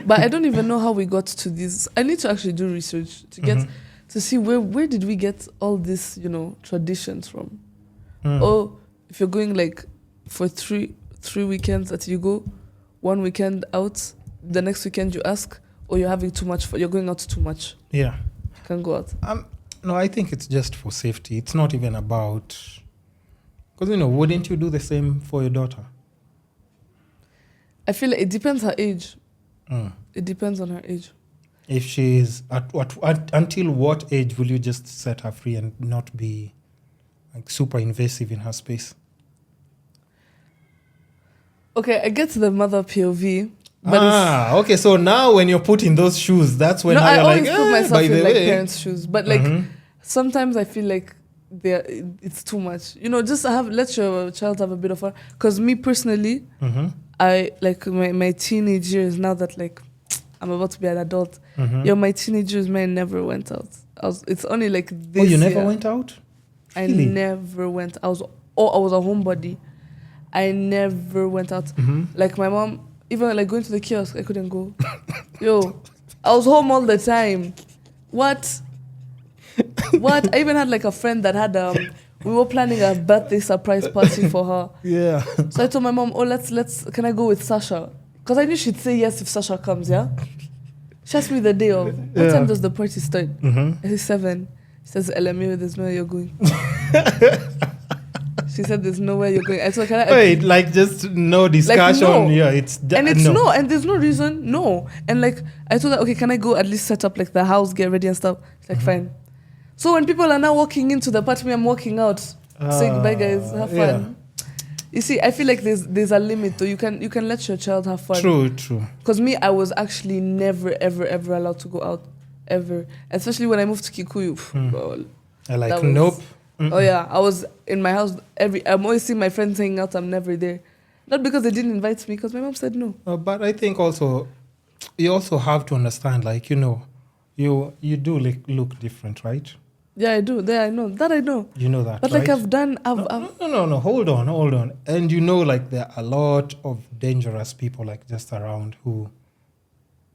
But I don't even know how we got to this. I need to actually do research to get to see where did we get all this, traditions from. Or if you're going like for three weekends that you go, one weekend out, the next weekend you ask, or you're having too much, you're going out too much. Yeah. You can go out. No, I think it's just for safety. It's not even about, because, wouldn't you do the same for your daughter? I feel like it depends her age. It depends on her age. If she's until what age will you just set her free and not be like super invasive in her space? Okay, I get to the mother POV. But okay. So now when you're put in those shoes, that's when I you're always like, put myself by in the like way. parents' shoes. But like sometimes I feel like it's too much. Just let your child have a bit of fun. Because me personally, I like my teenage years, now that like I'm about to be an adult. My teenage years, I never went out. It's only like this. Oh, you never year. went out? Really? I never went. I was a homebody. I never went out. Like my mom, even like going to the kiosk, I couldn't go. I was home all the time. What? I even had like a friend that had we were planning a birthday surprise party for her. Yeah. So I told my mom, let's can I go with Sasha? Because I knew she'd say yes if Sasha comes, yeah? She asked me the day of, what time does the party start? I said 7. She says, LMU, there's nowhere you're going. She said, there's nowhere you're going. I said, wait, like just no discussion. Like, no. Yeah, it's and it's no, and there's no reason, no. And like, I told her, okay, can I go at least set up like the house, get ready and stuff? She's like, fine. So when people are now walking into the party, I'm walking out, saying goodbye, guys, have fun. Yeah. You see, I feel like there's a limit, though. You can let your child have fun. True. Because me, I was actually never, ever, ever allowed to go out, ever. Especially when I moved to Kikuyu. I like, nope. Oh yeah, I was in my house. I'm always seeing my friends hanging out. I'm never there. Not because they didn't invite me, because my mom said no. But I think also, you also have to understand, like, you do look different, right? Yeah, I do. I know. That I know. You know that, but right? like I've done... No. Hold on. And like there are a lot of dangerous people like just around who,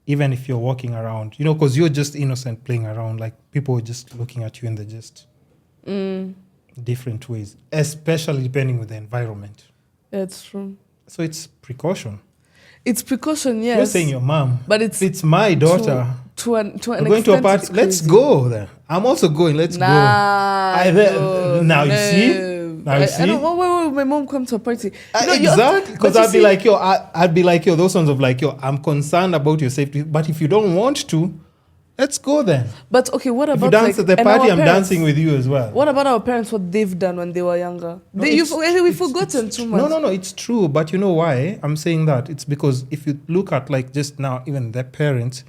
even if you're walking around, because you're just innocent playing around, like people are just looking at you in the just different ways, especially depending with the environment. Yeah, it's true. So it's precaution. It's precaution, yes. You're saying your mom, but it's my daughter. To an We're going to a party. Let's go there. I'm also going. Let's go. Now you see. I don't. Why would my mom come to a party? Exactly. Because I'd be like, yo, those ones of like, yo, I'm concerned about your safety. But if you don't want to, let's go then. But okay, what about if you dance at the party? I'm dancing with you as well. What about our parents? What they've done when they were younger? We've forgotten too much. No. It's true. But you know why I'm saying that? It's because if you look at like just now, even their parents,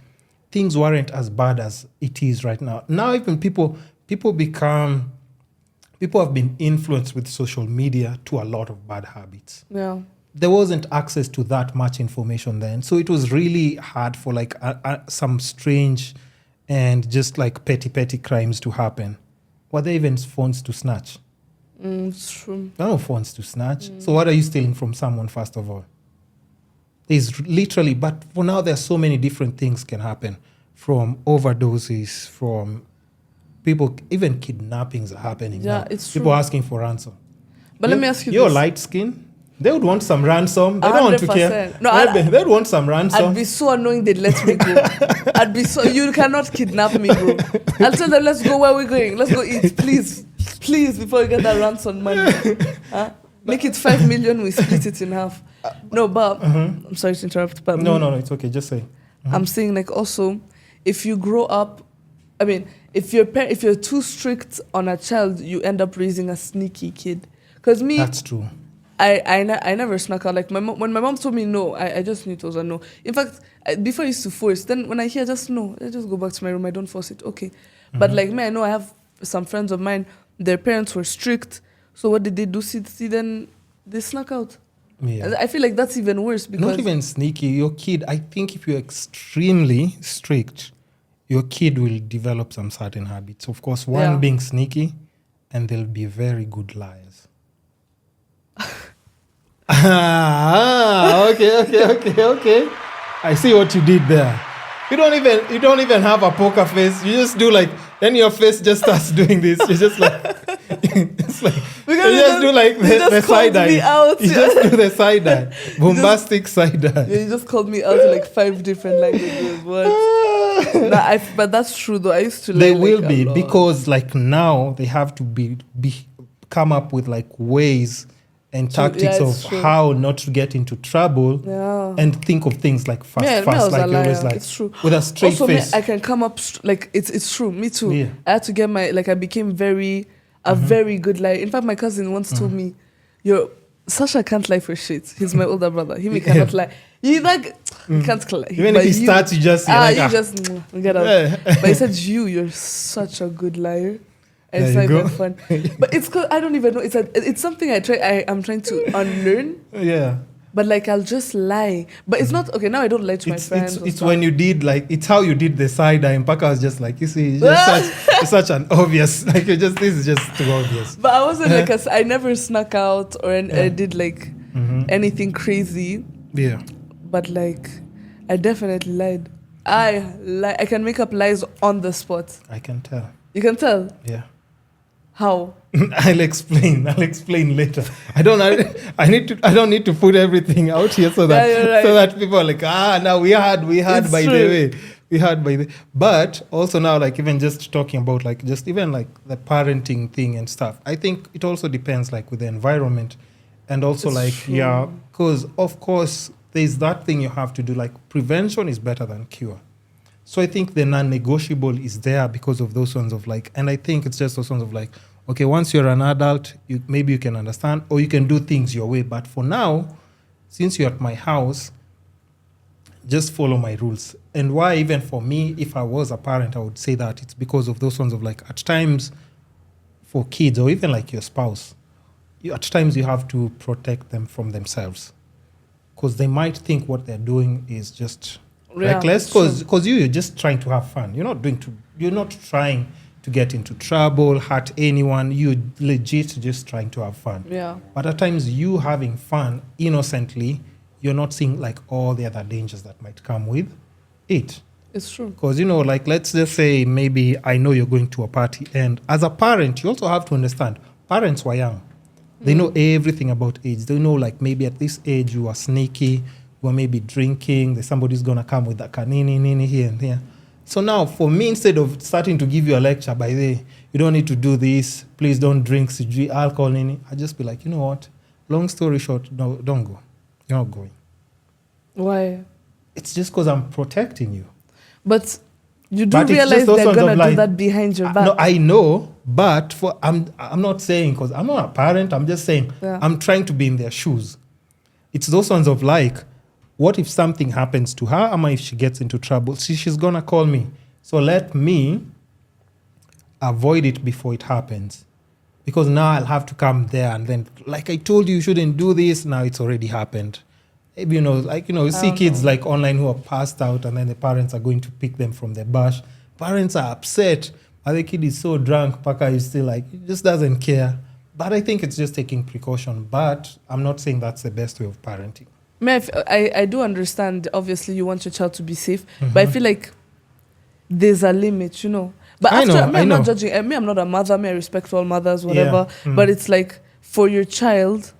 things weren't as bad as it is right now. Now even people have been influenced with social media to a lot of bad habits. Yeah. There wasn't access to that much information then. So it was really hard for like some strange and just like petty crimes to happen. Were there even phones to snatch? It's true. There are no phones to snatch. So what are you stealing from someone, first of all? Is literally, but for now there's so many different things can happen, from overdoses, from people, even kidnappings are happening now. It's people true. Asking for ransom. But let me ask you you're this. light skin, they would want some ransom. They don't want to care. No, they'd want some ransom. I'd be so annoying they'd let me go. You cannot kidnap me, bro. I'll tell them, let's go where we're going. Let's go eat, please, before you get that ransom money. Make it 5 million, we split it in half. No, but I'm sorry to interrupt, but no, it's okay. Just say. I'm saying like also, if you grow up, I mean, if you're too strict on a child, you end up raising a sneaky kid. Because me, that's true. I never snuck out. Like when my mom told me no, I just knew it was a no. In fact, before I used to force. Then when I hear just no, I just go back to my room. I don't force it. Okay, but like me, I know I have some friends of mine. Their parents were strict. So what did they do? See, then they snuck out. Yeah. I feel like that's even worse because... Not even sneaky. Your kid, I think if you're extremely strict, your kid will develop some certain habits. Of course, one being sneaky, and they'll be very good liars. Okay. I see what you did there. You don't even have a poker face. You just do like, then your face just starts doing this. You just like, it's like Because you just do like the side eye. Out. You just do the side eye, bombastic side eye. Yeah, you just called me out in like 5 different languages. What? But that's true though. I used to. They like, will be a lot. because like now they have to be come up with like ways and tactics of how not to get into trouble and think of things like fast, like you always like. It's true. With a straight also, face. I can come up like it's true. Me too. Yeah. I had to get I became very good liar. In fact, my cousin once told me, Sasha can't lie for shit. He's my older brother. He cannot lie. He can't lie. Even if he starts, you just get out. But he said you're such a good liar. And it's not even fun. But it's cause I don't even know. It's something I'm trying to unlearn. Yeah. But like I'll just lie. But it's not okay. Now I don't lie to my friends. It's when you did like it's how you did the side eye. And Paka was just like, you see, it's such an obvious this is just too obvious. But I wasn't I never snuck out or I did like anything crazy. Yeah. But like I definitely lied. I can make up lies on the spot. I can tell. You can tell? Yeah. How? I'll explain later. I don't need to put everything out here so that people are like, now we had it's by true. the way. We had by the but also now like even just talking about like just even like the parenting thing and stuff. I think it also depends like with the environment and also it's like true. because of course there's that thing you have to do, like prevention is better than cure. So I think the non-negotiable is there because of those ones of like, and I think it's just those ones of like, okay, once you're an adult, maybe you can understand or you can do things your way. But for now, since you're at my house, just follow my rules. And why even for me, if I was a parent, I would say that it's because of those ones of like, at times for kids or even like your spouse, at times you have to protect them from themselves because they might think what they're doing is just reckless because you're just trying to have fun. You're not trying to get into trouble, hurt anyone. You're legit just trying to have fun. Yeah. But at times you having fun innocently, you're not seeing like all the other dangers that might come with it. It's true. Because, like, let's just say maybe I know you're going to a party and as a parent, you also have to understand parents were young. They know everything about age. They know like maybe at this age you are sneaky, you are maybe drinking, somebody's going to come with a kanini here and there. So now for me, instead of starting to give you a lecture by the you don't need to do this, please don't drink alcohol, I just be like, you know what? Long story short, no, don't go. You're not going. Why? It's just because I'm protecting you. But you do realize they're going to do that behind your back. No, I know, but I'm not saying because I'm not a parent. I'm just saying I'm trying to be in their shoes. It's those ones of like, what if something happens to her? Or if she gets into trouble? She's going to call me. So let me avoid it before it happens. Because now I'll have to come there and then, like I told you, you shouldn't do this. Now it's already happened. Maybe, you see kids like online who are passed out and then the parents are going to pick them from the bush. Parents are upset. But the kid is so drunk, Paka is still like, he just doesn't care. But I think it's just taking precaution. But I'm not saying that's the best way of parenting. I do understand, obviously, you want your child to be safe. But I feel like there's a limit, But I'm not judging. I'm not a mother. I respect all mothers, whatever. Yeah. But it's like, for your child,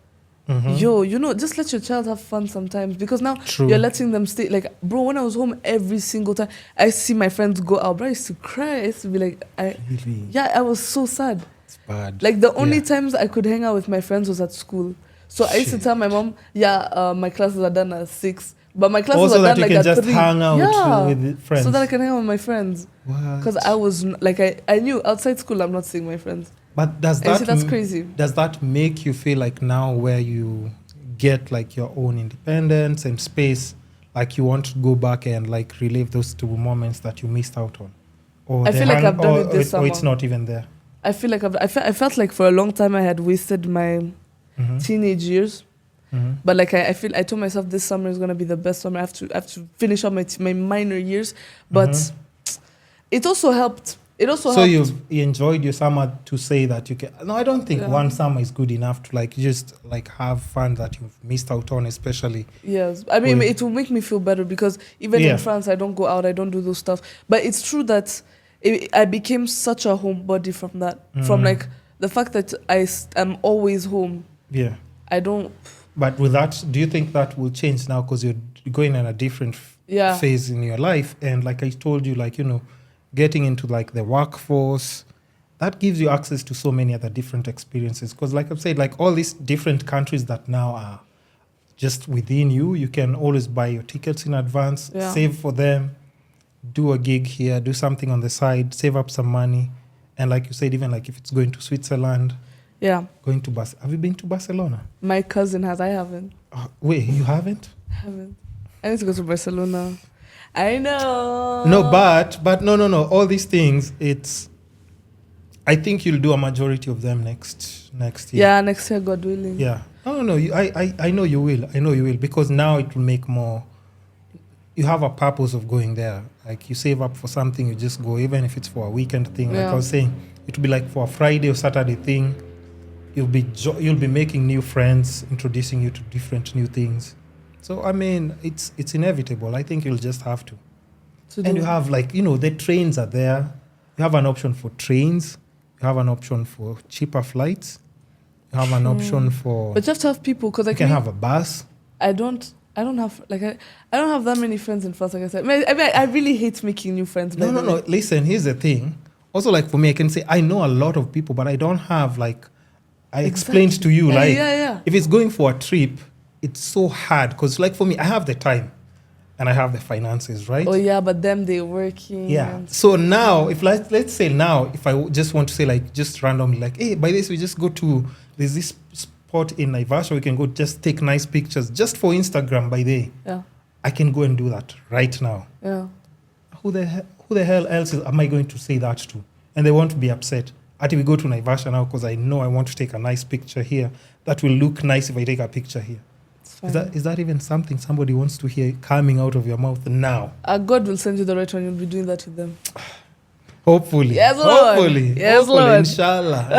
just let your child have fun sometimes. Because now you're letting them stay. Like, bro, when I was home every single time, I see my friends go out. Bro, I used to cry. I used to be like, I was so sad. It's bad. Like, the only times I could hang out with my friends was at school. So I used to tell my mom, my classes are done at 6. But my classes are done like at 3. Also that you can just hang out with friends. So that I can hang out with my friends. Because I was, like, I knew outside school I'm not seeing my friends. But that's crazy. Does that make you feel like now where you get like your own independence and space, like you want to go back and like relive those 2 moments that you missed out on? Or I feel like I've done it this summer. Or it's not even there? I feel like I felt like for a long time I had wasted my teenage years. But like I told myself this summer is gonna be the best summer. I have to finish up my minor years. But it also helped it also So helped. you enjoyed your summer to say that you can. No, I don't think Yeah. one summer is good enough to like just like have fun that you've missed out on, especially. Yes, I mean, Well- it will make me feel better because even Yeah. in France, I don't go out, I don't do those stuff. But it's true that I became such a homebody from that. From like the fact that am always home. Yeah. I don't. But with that, do you think that will change now because you're going in a different Yeah. phase in your life? And like I told you, like, you know, getting into like the workforce, that gives you access to so many other different experiences. Because like I've said, like all these different countries that now are just within you, you can always buy your tickets in advance, Yeah. save for them, do a gig here, do something on the side, save up some money. And like you said, even like if it's going to Switzerland, Yeah. going to have you been to Barcelona? My cousin has. I haven't. Wait, you haven't? I need to go to Barcelona. I know. No, but no. All these things, I think you'll do a majority of them next year. Yeah, next year, God willing. Yeah. No. I know you will. I know you will because now it will make more. You have a purpose of going there. Like you save up for something, you just go, even if it's for a weekend thing. Like Yeah. I was saying, it will be like for a Friday or Saturday thing. You'll be making new friends, introducing you to different new things. So I mean, it's inevitable. I think you'll just have to. And you have like, you know, the trains are there. You have an option for trains. You have an option for cheaper flights. You have an option for. But you have to have people because you can have a bus. I don't have like I don't have that many friends in France. Like I said, I really hate making new friends. No. Listen, here's the thing. Also, like for me, I can say I know a lot of people, but I don't have like. I explained to you, like, if it's going for a trip, it's so hard because, like, for me, I have the time and I have the finances, right? Oh yeah, but them they're working. Yeah. So now, if let's say now, if I just want to say like just randomly, like, hey, by this we just go to there's this spot in Naivasha, we can go just take nice pictures just for Instagram. By the way, Yeah. I can go and do that right now. Yeah. Who the hell else am I going to say that to? And they won't be upset. Until we go to Naivasha now because I know I want to take a nice picture here. That will look nice if I take a picture here. It's fine. Is that even something somebody wants to hear coming out of your mouth now? God will send you the right one. You'll be doing that with them. Hopefully. Yes, Lord. Hopefully. Yes, Hopefully. Lord.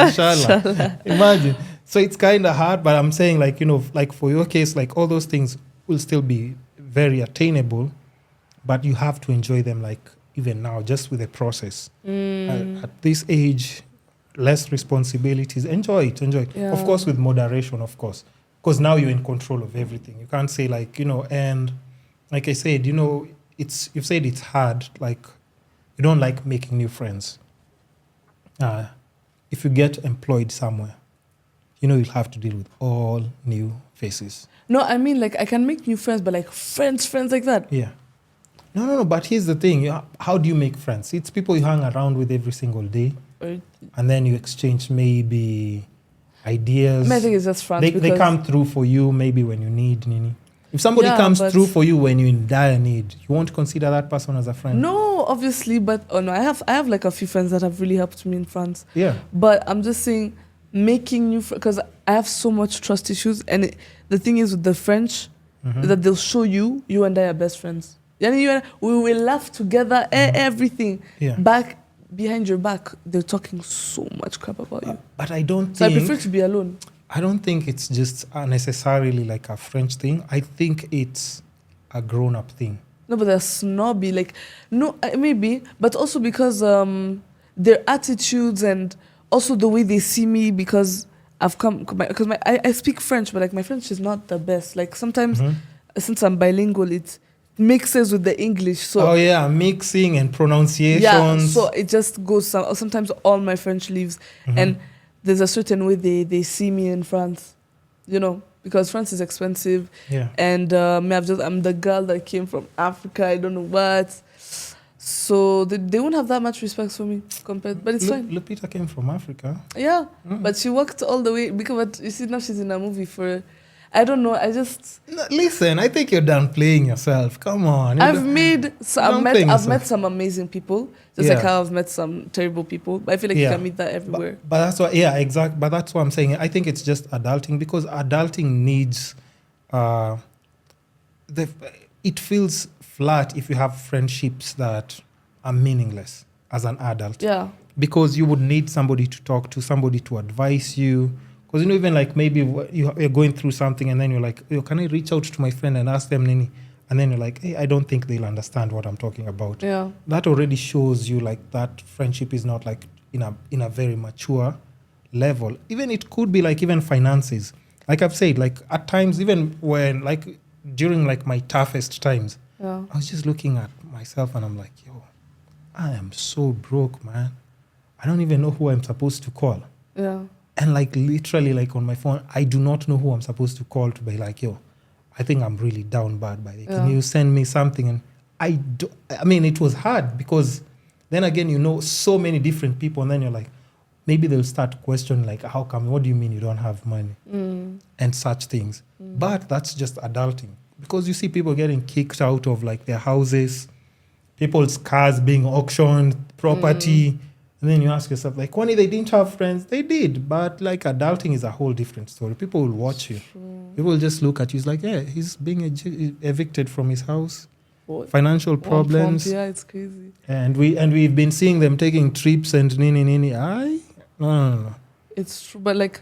Inshallah. Imagine. So it's kind of hard, but I'm saying like, you know, like for your case, like all those things will still be very attainable, but you have to enjoy them like even now, just with the process. At this age, less responsibilities. Enjoy it. Yeah. Of course, with moderation, of course. Because now you're in control of everything. You can't say like, you know, and like I said, you know, you've said it's hard, like you don't like making new friends. If you get employed somewhere, you know you'll have to deal with all new faces. No, I mean like I can make new friends, but like friends like that. Yeah. No. But here's the thing. How do you make friends? It's people you hang around with every single day. And then you exchange maybe ideas. I think it's just friends. They come through for you maybe when you need Nini. If somebody comes through for you when you're in dire need, you won't consider that person as a friend? No, obviously, but I have like a few friends that have really helped me in France. Yeah. But I'm just saying, making new friends, because I have so much trust issues, and the thing is with the French, that they'll show you and I are best friends. We will laugh together, everything. Yeah. Behind your back, they're talking so much crap about you. But I don't So think... I prefer to be alone. I don't think it's just necessarily like a French thing. I think it's a grown-up thing. No, but they're snobby. Like, no, maybe, but also because their attitudes and also the way they see me, because I speak French, but like my French is not the best. Like sometimes, since I'm bilingual, it mixes with the English. So mixing and pronunciations. Yeah, so it just goes. Sometimes all my French leaves, and there's a certain way they see me in France, you know, because France is expensive. Yeah. And I'm the girl that came from Africa. I don't know what. So they won't have that much respect for me compared, but it's fine. Lupita came from Africa. Yeah, but she walked all the way because you see now she's in a movie for. I don't know. No, listen, I think you're done playing yourself. Come on. I've met some amazing people, just like how I've met some terrible people. But I feel like you can meet that everywhere. But that's what, exactly. But that's what I'm saying. I think it's just adulting, because adulting needs, it feels flat if you have friendships that are meaningless. as an adult. Yeah. Because you would need somebody to talk to, somebody to advise you. Because, even like maybe you're going through something and then you're like, can I reach out to my friend and ask them, Nini? And then you're like, hey, I don't think they'll understand what I'm talking about. Yeah. That already shows you like that friendship is not like in a very mature level. Even it could be like even finances. Like I've said, like at times, even when like during like my toughest times, Yeah. I was just looking at myself and I'm like, yo, I am so broke, man. I don't even know who I'm supposed to call. Yeah. And like literally like on my phone, I do not know who I'm supposed to call to be like, yo, I think I'm really down bad by it. Can you send me something? And I mean, it was hard because then again, so many different people and then you're like, maybe they'll start questioning like, how come, what do you mean you don't have money? And such things. But that's just adulting. Because you see people getting kicked out of like their houses, people's cars being auctioned, property. And then you ask yourself, like, when they didn't have friends, they did. But like adulting is a whole different story. People will watch you. People will just look at you. It's like, yeah, he's being evicted from his house. What? Financial problems. Yeah, it's crazy. And we've been seeing them taking trips and nini. No. It's true, but like.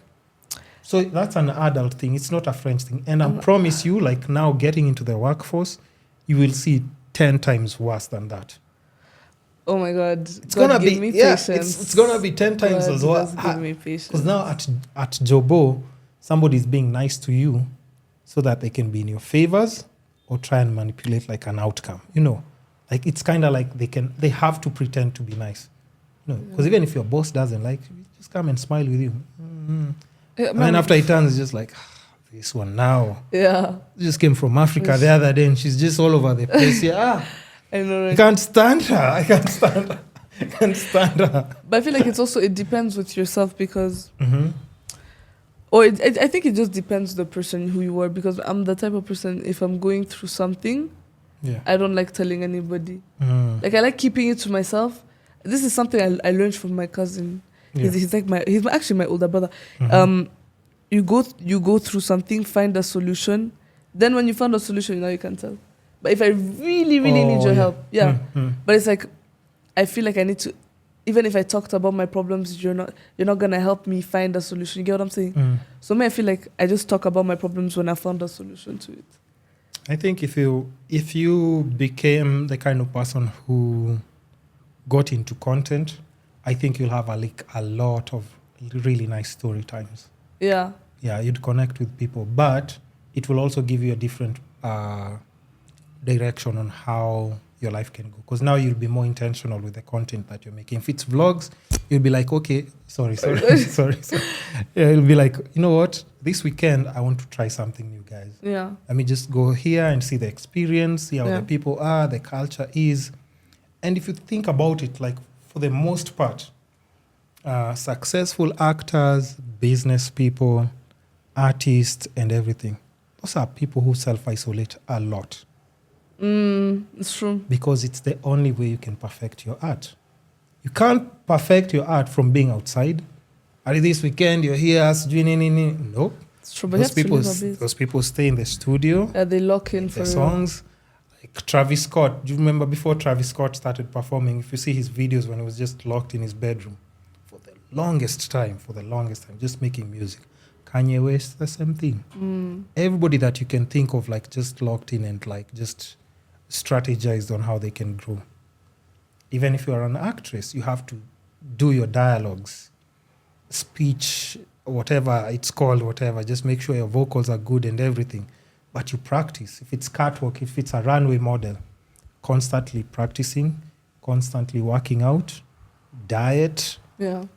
So that's an adult thing. It's not a French thing. And I promise you, like now getting into the workforce, you will see 10 times worse than that. Oh my God. It's going to be, it's going to be 10 times as well. Because now at Jobo, somebody's being nice to you so that they can be in your favors or try and manipulate like an outcome. Like it's kind of like they have to pretend to be nice. Because even if your boss doesn't like you, just come and smile with you. And then after it turns, it's just like, this one now. Yeah. She just came from Africa the other day and she's just all over the place. Yeah. I know, right? I can't stand her. But I feel like it depends with yourself because, I think it just depends the person who you are, because I'm the type of person, if I'm going through something, I don't like telling anybody. Like I like keeping it to myself. This is something I learned from my cousin. Yeah. He's actually my older brother. You go through something, find a solution. Then when you found a solution, you can tell. But if I really, really need your help, But it's like, I feel like I need to, even if I talked about my problems, you're not gonna help me find a solution. You get what I'm saying? So I feel like I just talk about my problems when I found a solution to it. I think if you became the kind of person who got into content, I think you'll have a lot of really nice story times. Yeah. Yeah, you'd connect with people, but it will also give you a different direction on how your life can go. Because now you'll be more intentional with the content that you're making. If it's vlogs, you'll be like, okay, sorry. Yeah, you'll be like, you know what? This weekend, I want to try something new, guys. Yeah. Let me just go here and see the experience, see how the people are, the culture is. And if you think about it, like for the most part, successful actors, business people, artists, and everything, those are people who self-isolate a lot. It's true. Because it's the only way you can perfect your art. You can't perfect your art from being outside. This weekend, you're here, nope. It's true, but those people stay in the studio. Yeah, they lock in for the songs. Like Travis Scott. Do you remember before Travis Scott started performing, if you see his videos when he was just locked in his bedroom for the longest time, just making music. Kanye West, the same thing. Everybody that you can think of, like just locked in and like just strategized on how they can grow. Even if you're an actress, you have to do your dialogues, speech, whatever it's called, just make sure your vocals are good and everything. But you practice. If it's catwalk, if it's a runway model, constantly practicing, constantly working out, diet,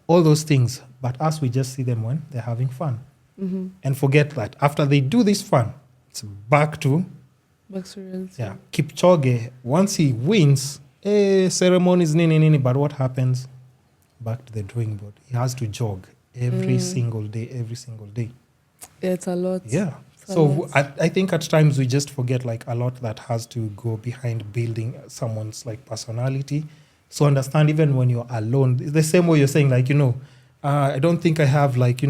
all those things. But us, we just see them when they're having fun. And forget that. After they do this fun, it's back to reality. Yeah. Kipchoge, once he wins, ceremonies, but what happens? Back to the drawing board. He has to jog every single day. Yeah, it's a lot. Yeah. So I think at times we just forget like a lot that has to go behind building someone's like personality. So understand even when you're alone, it's the same way you're saying like, I don't think I have like,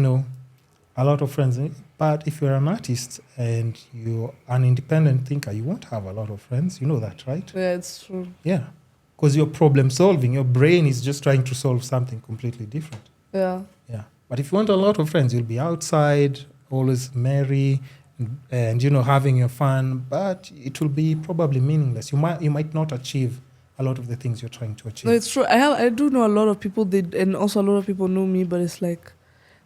a lot of friends. But if you're an artist and you're an independent thinker, you won't have a lot of friends. You know that, right? Yeah, it's true. Yeah. because you're problem solving. Your brain is just trying to solve something completely different. Yeah. Yeah. But if you want a lot of friends, you'll be outside, always merry, and having your fun. But it will be probably meaningless. You might not achieve a lot of the things you're trying to achieve. No, it's true. I do know a lot of people. And also a lot of people know me. But it's like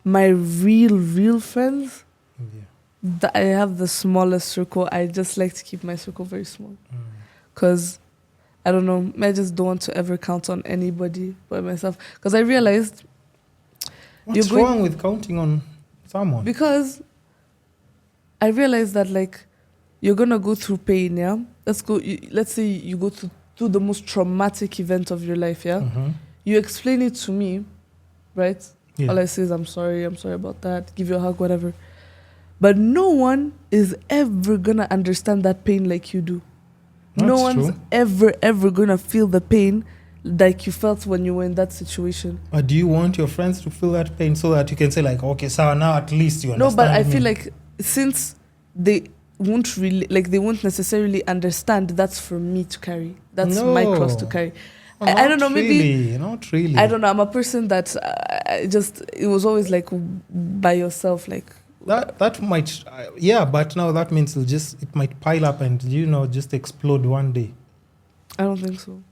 my real friends. Yeah. I have the smallest circle. I just like to keep my circle very small. Because, I don't know, I just don't want to ever count on anybody but myself. Because I realized... What's wrong with counting on someone? Because I realized that, like, you're going to go through pain, yeah? Let's say you go through the most traumatic event of your life, yeah? Mm-hmm. You explain it to me, right? Yeah. All I say is, I'm sorry about that, give you a hug, whatever. But no one is ever going to understand that pain like you do. No one's ever going to feel the pain like you felt when you were in that situation. But do you want your friends to feel that pain so that you can say, like, okay, so now at least you understand? No, but I feel like since they won't they won't necessarily understand, that's for me to carry. That's my cross to carry. I don't know, maybe... Not really. I don't know, I'm a person that it was always like by yourself, like... That might, but now that means it might pile up and, just explode one day. I don't think so.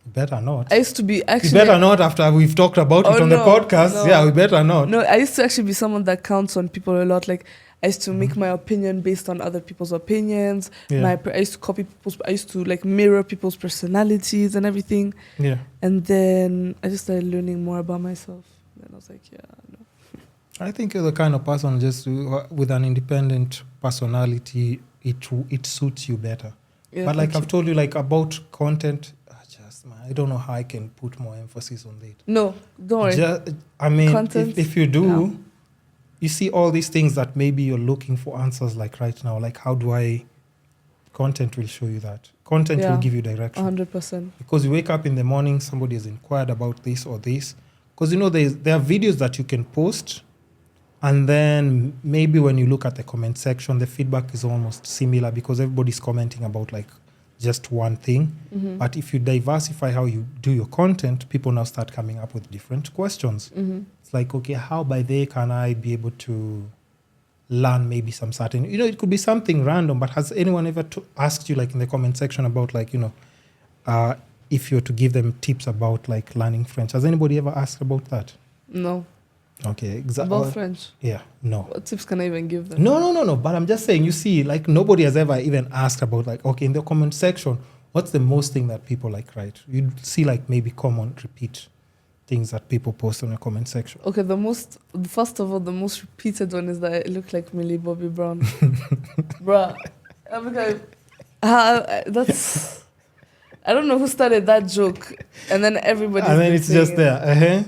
Better not. I used to be actually... We better not after we've talked about it on the podcast. No. Yeah, we better not. No, I used to actually be someone that counts on people a lot. Like, I used to make my opinion based on other people's opinions. Yeah. I used to copy I used to, like, mirror people's personalities and everything. Yeah. And then I just started learning more about myself. And I was like, yeah, no. I think you're the kind of person just with an independent personality, it suits you better. Yeah, but like I've told you, like about content, I don't know how I can put more emphasis on that. No, don't worry. Content, if you do, you see all these things that maybe you're looking for answers like right now. Like content will show you that. Content will give you direction. 100%. Because you wake up in the morning, somebody has inquired about this or this. Because, there are videos that you can post. And then maybe when you look at the comment section, the feedback is almost similar because everybody's commenting about like just one thing. Mm-hmm. But if you diversify how you do your content, people now start coming up with different questions. Mm-hmm. It's like, okay, how by there can I be able to learn maybe some certain, it could be something random, but has anyone ever asked you like in the comment section about like, if you're to give them tips about like learning French? Has anybody ever asked about that? No. Okay, exactly. About French? Yeah, no. What tips can I even give them? No. But I'm just saying, you see, like nobody has ever even asked about like, okay, in the comment section, what's the most thing that people like write? You'd see like maybe common repeat things that people post in the comment section. Okay, first of all, the most repeated one is that I look like Millie Bobby Brown. Bruh. That's... I don't know who started that joke. And then everybody... And then it's just there. Uh-huh.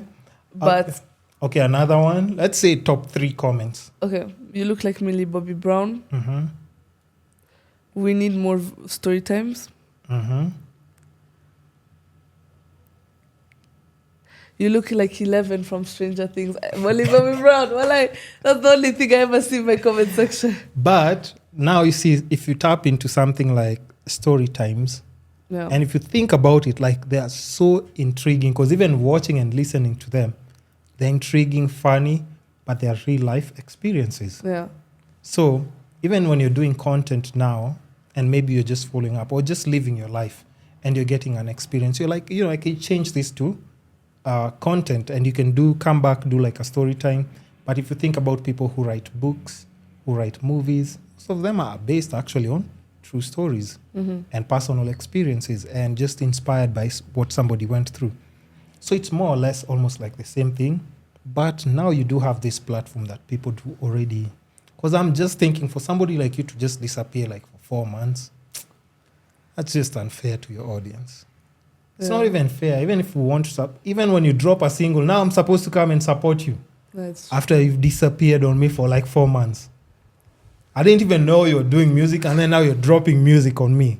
But... Okay, another one. Let's say top 3 comments. Okay, you look like Millie Bobby Brown. Mm-hmm. We need more story times. Mm-hmm. You look like 11 from Stranger Things. Millie Bobby Brown. That's the only thing I ever see in my comment section. But now you see, if you tap into something like story times, and if you think about it, like they are so intriguing, because even watching and listening to them, they're intriguing, funny, but they're real life experiences. Yeah. So even when you're doing content now, and maybe you're just following up or just living your life, and you're getting an experience, you're like, I can change this to content, and you can come back, do like a story time. But if you think about people who write books, who write movies, most of them are based actually on true stories and personal experiences, and just inspired by what somebody went through. So it's more or less almost like the same thing, but now you do have this platform that people do already. Because I'm just thinking, for somebody like you to just disappear like for 4 months, that's just unfair to your audience. It's not even fair. Even if we want to, even when you drop a single, now I'm supposed to come and support you. After you've disappeared on me for like 4 months. I didn't even know you were doing music, and then now you're dropping music on me.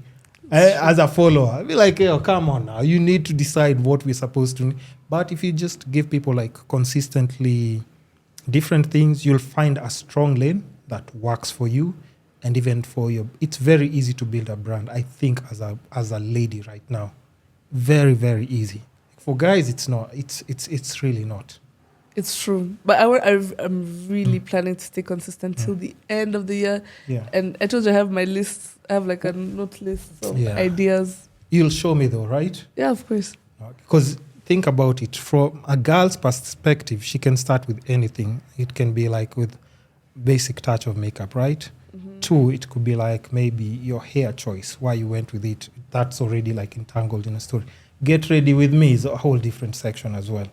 As a follower, I'll be like, come on now. You need to decide what we're supposed to. But if you just give people like consistently different things, you'll find a strong lane that works for you, and even for it's very easy to build a brand. I think as a lady right now, very, very easy. For guys, it's not. It's really not. It's true. But I'm really planning to stay consistent till the end of the year. Yeah. And I told you I have my list. I have like a note list of ideas. You'll show me though, right? Yeah, of course. Because think about it. From a girl's perspective, she can start with anything. It can be like with basic touch of makeup, right? Mm-hmm. 2, it could be like maybe your hair choice, why you went with it. That's already like entangled in a story. Get ready with me is a whole different section as well.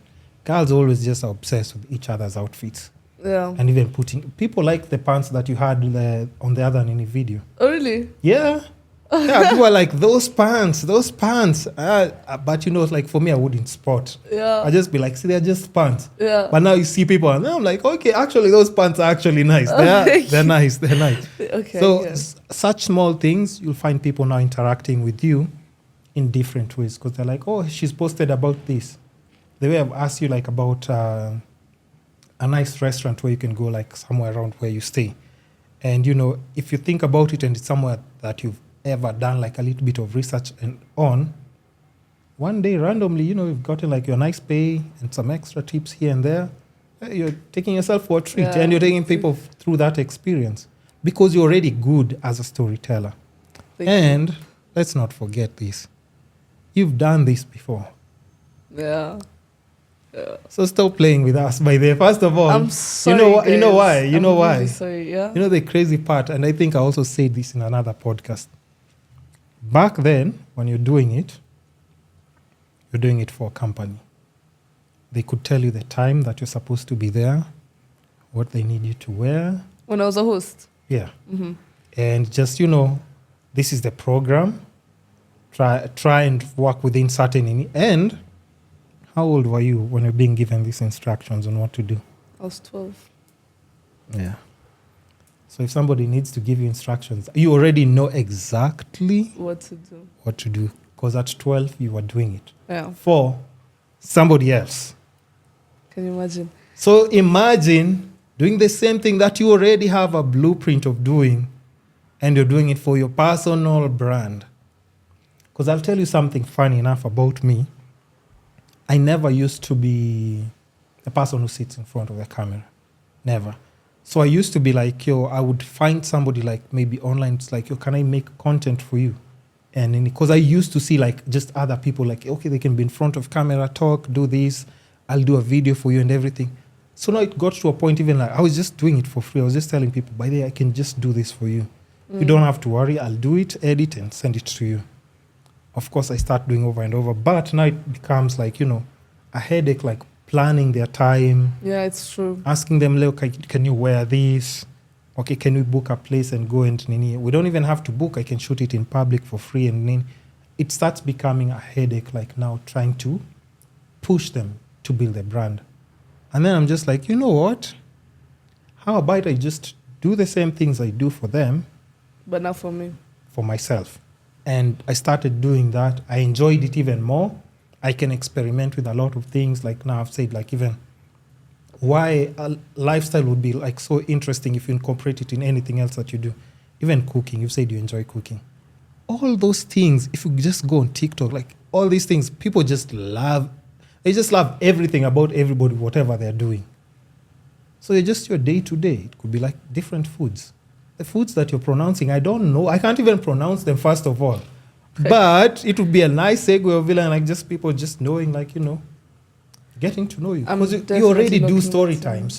Girls always just are obsessed with each other's outfits. Yeah. And even people like the pants that you had on the other Nini video. Oh, really? Yeah. Yeah, people are like, those pants. But you know, like for me, I wouldn't spot. Yeah. I just be like, see, they're just pants. Yeah. But now you see people and I'm like, okay, actually, those pants are actually nice. They're nice. They're nice. Okay. So such small things, you'll find people now interacting with you in different ways because they're like, oh, she's posted about this. The way I've asked you like about a nice restaurant where you can go like somewhere around where you stay. And, you know, if you think about it and it's somewhere that you've ever done like a little bit of research and on, one day randomly, you know, you've gotten like your nice pay and some extra tips here and there. You're taking yourself for a treat and you're taking people through that experience because you're already good as a storyteller. And let's not forget this. You've done this before. Yeah. So stop playing with us by there. First of all, I'm sorry, you know why? You know why? Really sorry, yeah. You know the crazy part, and I think I also said this in another podcast. Back then, when you're doing it for a company. They could tell you the time that you're supposed to be there, what they need you to wear. When I was a host? Yeah. Mm-hmm. And just, you know, this is the program. Try and work within certain... And how old were you when you're being given these instructions on what to do? I was 12. Yeah. So if somebody needs to give you instructions, you already know exactly what to do. Because at 12, you were doing it. Yeah. For somebody else. Can you imagine? So imagine doing the same thing that you already have a blueprint of doing, and you're doing it for your personal brand. Because I'll tell you something funny enough about me. I never used to be the person who sits in front of the camera. Never. So I used to be like, I would find somebody like maybe online. It's like, can I make content for you? And because I used to see like just other people like, okay, they can be in front of camera, talk, do this. I'll do a video for you and everything. So now it got to a point even like I was just doing it for free. I was just telling people, by the way, I can just do this for you. You don't have to worry. I'll do it, edit, and send it to you. Of course, I start doing over and over. But now it becomes like, a headache, like planning their time. Yeah, it's true. Asking them, look, can you wear this? Okay, can we book a place and go and nini? We don't even have to book. I can shoot it in public for free. And nini. It starts becoming a headache, like now trying to push them to build a brand. And then I'm just like, you know what? How about I just do the same things I do for them? But not for me. For myself. And I started doing that. I enjoyed it even more. I can experiment with a lot of things. Like now I've said, like even why a lifestyle would be like so interesting if you incorporate it in anything else that you do. Even cooking. You've said you enjoy cooking. All those things, if you just go on TikTok, like all these things, people just love. They just love everything about everybody, whatever they're doing. So it's just your day-to-day. It could be like different foods. The foods that you're pronouncing, I don't know. I can't even pronounce them, first of all. But it would be a nice segue of like just people just knowing, like, getting to know you. Because you already do story time. So